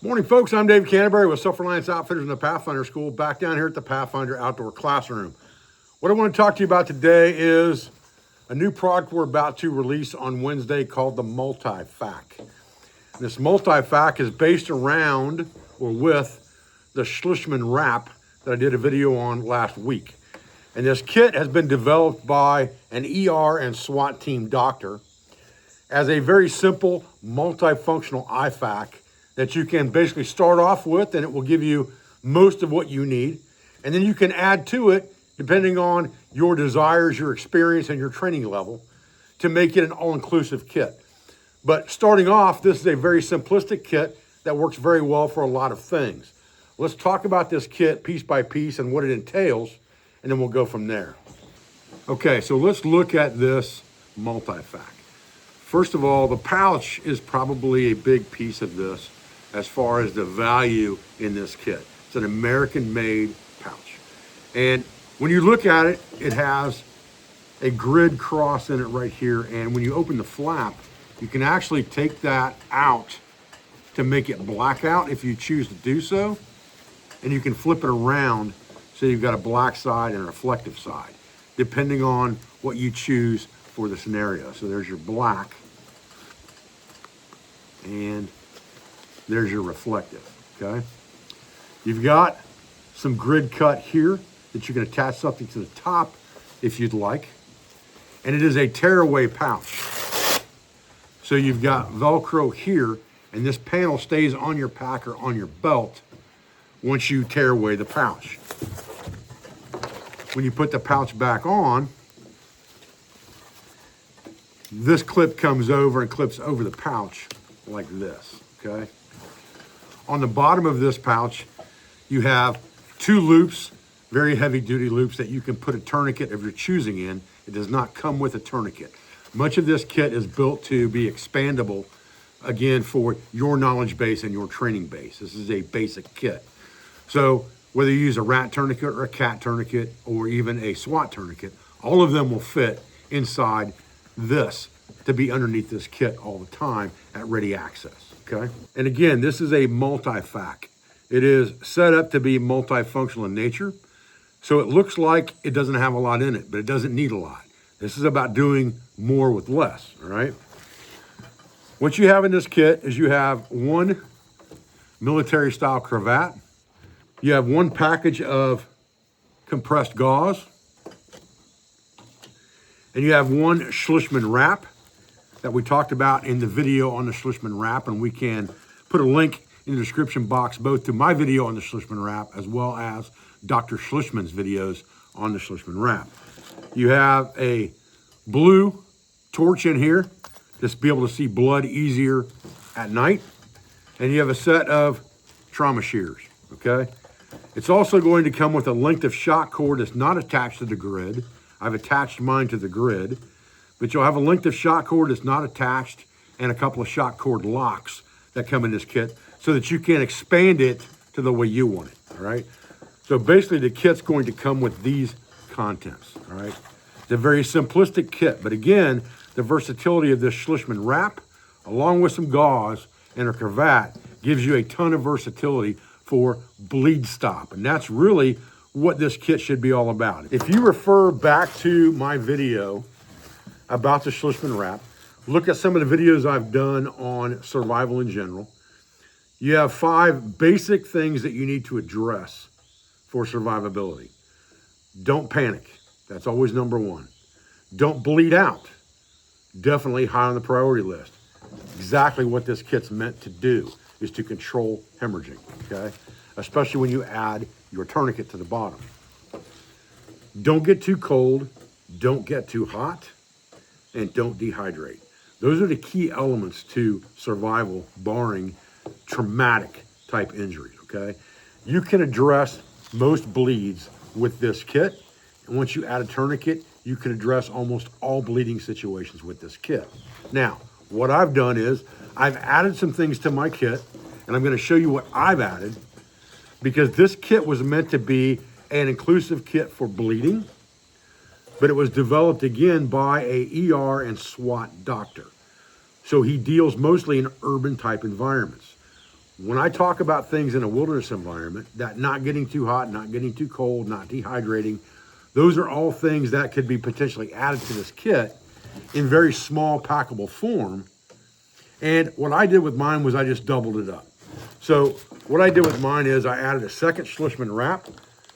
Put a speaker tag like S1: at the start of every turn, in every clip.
S1: Morning, folks. I'm Dave Canterbury with Self-Reliance Outfitters in the Pathfinder School, back down here at the Pathfinder Outdoor Classroom. What I want to talk to you about today is a new product we're about to release on Wednesday called the MultiFAC. This MultiFAC is based around or with the Schliessman wrap that I did a video on last week. And this kit has been developed by an ER and SWAT team doctor as a very simple multifunctional IFAK that you can basically start off with, and it will give you most of what you need. And then you can add to it, depending on your desires, your experience, and your training level, to make it an all-inclusive kit. But starting off, this is a very simplistic kit that works very well for a lot of things. Let's talk about this kit piece by piece and what it entails, and then we'll go from there. Okay, so let's look at this MultiFAC. First of all, the pouch is probably a big piece of this as far as the value in this kit. It's an American-made pouch. And when you look at it, it has a grid cross in it right here. And when you open the flap, you can actually take that out to make it black out if you choose to do so. And you can flip it around so you've got a black side and a reflective side, depending on what you choose for the scenario. So there's your black, and there's your reflective, okay? You've got some grid cut here that you can attach something to the top if you'd like. And it is a tearaway pouch. So you've got Velcro here, and this panel stays on your pack or on your belt once you tear away the pouch. When you put the pouch back on, this clip comes over and clips over the pouch like this, okay? On the bottom of this pouch, you have two loops, very heavy duty loops that you can put a tourniquet of your choosing in. It does not come with a tourniquet. Much of this kit is built to be expandable, again, for your knowledge base and your training base. This is a basic kit. So whether you use a rat tourniquet or a cat tourniquet or even a SWAT tourniquet, all of them will fit inside this to be underneath this kit all the time at ready access, okay? And again, this is a MultiFAC. It is set up to be multifunctional in nature. So it looks like it doesn't have a lot in it, but it doesn't need a lot. This is about doing more with less, all right? What you have in this kit is you have one military style cravat. You have one package of compressed gauze. And you have one Schliessman wrap that we talked about in the video on the Schliessman wrap, and we can put a link in the description box both to my video on the Schliessman wrap as well as Dr. Schliessman's videos on the Schliessman wrap. You have a blue torch in here just to be able to see blood easier at night, and you have a set of trauma shears, okay? It's also going to come with a length of shock cord that's not attached to the grid. I've attached mine to the grid, but you'll have a length of shock cord that's not attached and a couple of shock cord locks that come in this kit so that you can expand it to the way you want it, all right? So basically the kit's going to come with these contents, all right? It's a very simplistic kit, but again, the versatility of this Schliessman wrap, along with some gauze and a cravat, gives you a ton of versatility for bleed stop, and that's really what this kit should be all about. If you refer back to my video about the Schliessman wrap, look at some of the videos I've done on survival in general. You have 5 basic things that you need to address for survivability. Don't panic. That's always number 1. Don't bleed out. Definitely high on the priority list. Exactly what this kit's meant to do is to control hemorrhaging, okay? Especially when you add your tourniquet to the bottom. Don't get too cold, don't get too hot, and don't dehydrate. Those are the key elements to survival, barring traumatic type injury, okay? You can address most bleeds with this kit, and once you add a tourniquet, you can address almost all bleeding situations with this kit. Now, what I've done is I've added some things to my kit, and I'm gonna show you what I've added, because this kit was meant to be an inclusive kit for bleeding, but it was developed again by a ER and SWAT doctor. So he deals mostly in urban type environments. when I talk about things in a wilderness environment, that not getting too hot, not getting too cold, not dehydrating, those are all things that could be potentially added to this kit in very small packable form. And what I did with mine was I just doubled it up. So what I did with mine is I added a second Schliessman wrap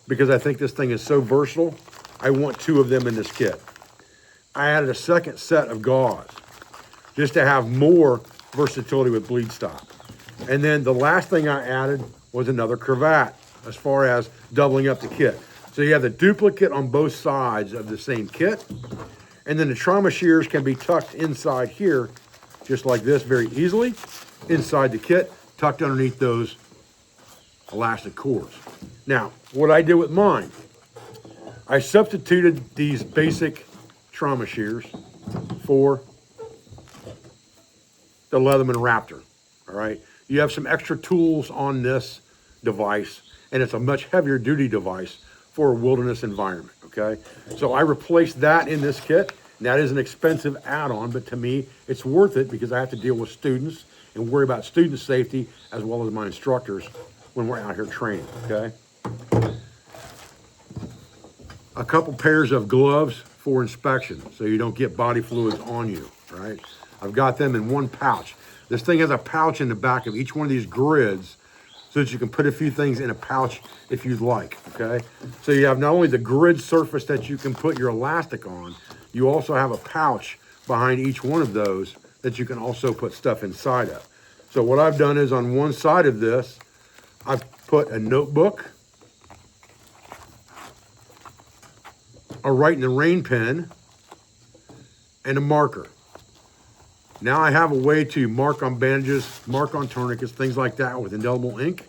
S1: because I think this thing is so versatile. I want 2 of them in this kit. I added a second set of gauze just to have more versatility with bleed stop. And then the last thing I added was another cravat as far as doubling up the kit. So you have the duplicate on both sides of the same kit. And then the trauma shears can be tucked inside here, just like this, very easily, inside the kit, tucked underneath those elastic cords. Now, what I did with mine, I substituted these basic trauma shears for the Leatherman Raptor, all right? You have some extra tools on this device, and it's a much heavier duty device for a wilderness environment, okay? So I replaced that in this kit. And that is an expensive add-on, but to me, it's worth it because I have to deal with students and worry about student safety as well as my instructors when we're out here training, okay? A couple pairs of gloves for inspection so you don't get body fluids on you, right? I've got them in one pouch. This thing has a pouch in the back of each one of these grids so that you can put a few things in a pouch if you'd like, okay? So you have not only the grid surface that you can put your elastic on, you also have a pouch behind each one of those that you can also put stuff inside of. So what I've done is on one side of this, I've put a notebook, a write in the rain pen, and a marker. Now I have a way to mark on bandages, mark on tourniquets, things like that with indelible ink.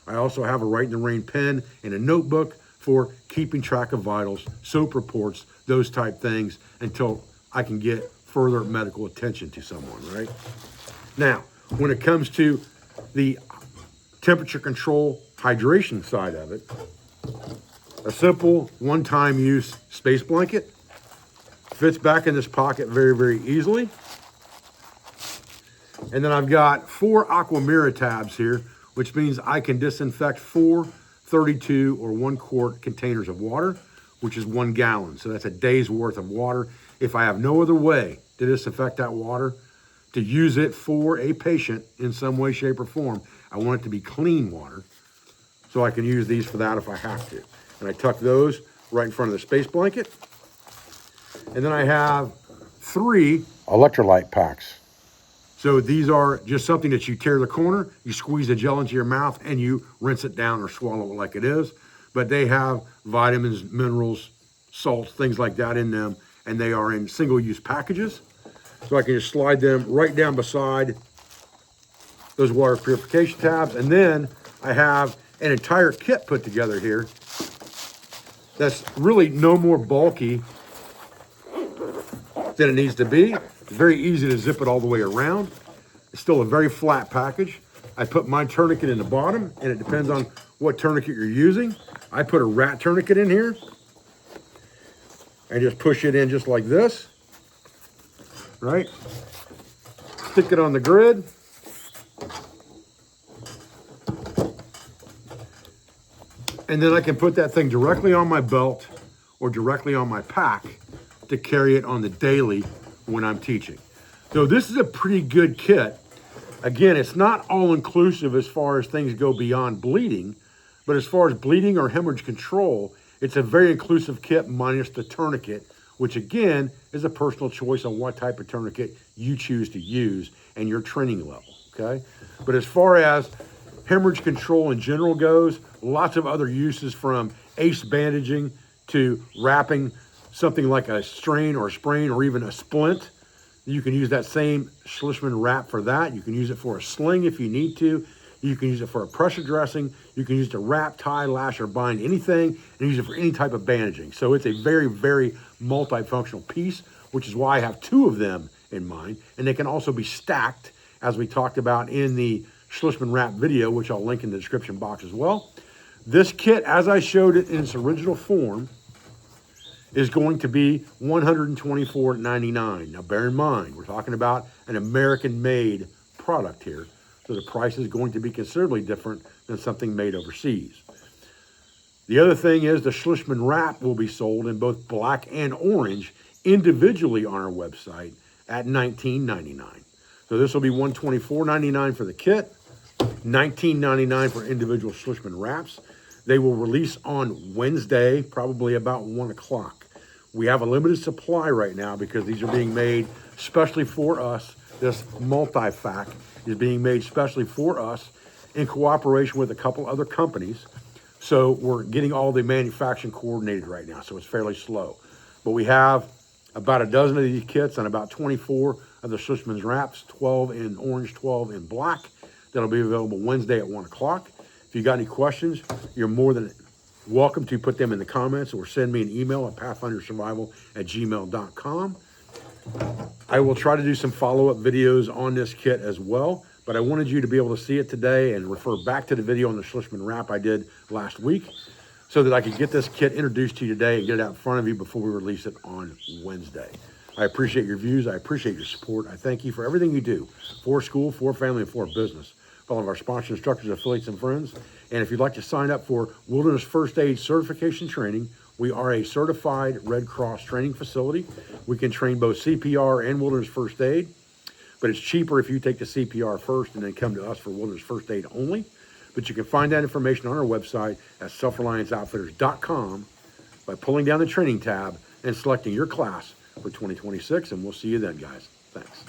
S1: I also have a write in the rain pen and a notebook for keeping track of vitals, soap reports, those type things until I can get further medical attention to someone, right? Now, when it comes to the temperature control hydration side of it, a simple one-time use space blanket fits back in this pocket very, very easily. And then I've got 4 Aquamira tabs here, which means I can disinfect 4 32 or 1 quart containers of water, which is 1 gallon. So that's a day's worth of water. If I have no other way to disinfect that water, to use it for a patient in some way, shape, or form, I want it to be clean water. So I can use these for that if I have to. And I tuck those right in front of the space blanket. And then I have 3 electrolyte packs. So these are just something that you tear the corner, you squeeze the gel into your mouth, and you rinse it down or swallow it like it is. But they have vitamins, minerals, salts, things like that in them, and they are in single-use packages. So I can just slide them right down beside those water purification tabs. And then I have an entire kit put together here that's really no more bulky than it needs to be. It's very easy to zip it all the way around. It's still a very flat package. I put my tourniquet in the bottom, and it depends on what tourniquet you're using. I put a rat tourniquet in here and just push it in just like this, right? Stick it on the grid. And then I can put that thing directly on my belt or directly on my pack to carry it on the daily when I'm teaching. So this is a pretty good kit. Again, it's not all-inclusive as far as things go beyond bleeding, but as far as bleeding or hemorrhage control, it's a very inclusive kit minus the tourniquet, which again is a personal choice on what type of tourniquet you choose to use and your training level, okay? But as far as hemorrhage control in general goes, lots of other uses from ace bandaging to wrapping something like a strain or a sprain or even a splint. You can use that same Schliessman wrap for that. You can use it for a sling if you need to. You can use it for a pressure dressing. You can use it to wrap, tie, lash, or bind anything, and use it for any type of bandaging. So it's a very, very multifunctional piece, which is why I have 2 of them in mind. And they can also be stacked, as we talked about in the Schliessman wrap video, which I'll link in the description box as well. This kit, as I showed it in its original form, is going to be $124.99. Now bear in mind, we're talking about an American-made product here. So the price is going to be considerably different than something made overseas. The other thing is the Schlussman wrap will be sold in both black and orange individually on our website at $19.99. So this will be $124.99 for the kit, $19.99 for individual Schlussman wraps. They will release on Wednesday, probably about 1 o'clock. We have a limited supply right now because these are being made specially for us. This MultiFAC is being made specially for us in cooperation with a couple other companies. So we're getting all the manufacturing coordinated right now, so it's fairly slow. But we have about a dozen of these kits and about 24 of the Schlussman's wraps, 12 in orange, 12 in black. That'll be available Wednesday at 1 o'clock. If you got any questions, you're more than welcome to put them in the comments or send me an email at pathfindersurvival@gmail.com. I will try to do some follow-up videos on this kit as well, but I wanted you to be able to see it today and refer back to the video on the Schlussman wrap I did last week so that I could get this kit introduced to you today and get it out in front of you before we release it on Wednesday. I appreciate your views. I appreciate your support. I thank you for everything you do for school, for family, and for business. For all of our sponsors, instructors, affiliates, and friends. And if you'd like to sign up for Wilderness First Aid Certification Training, we are a certified Red Cross training facility. We can train both CPR and Wilderness First Aid, but it's cheaper if you take the CPR first and then come to us for Wilderness First Aid only. But you can find that information on our website at selfrelianceoutfitters.com by pulling down the training tab and selecting your class for 2026. And we'll see you then, guys. Thanks.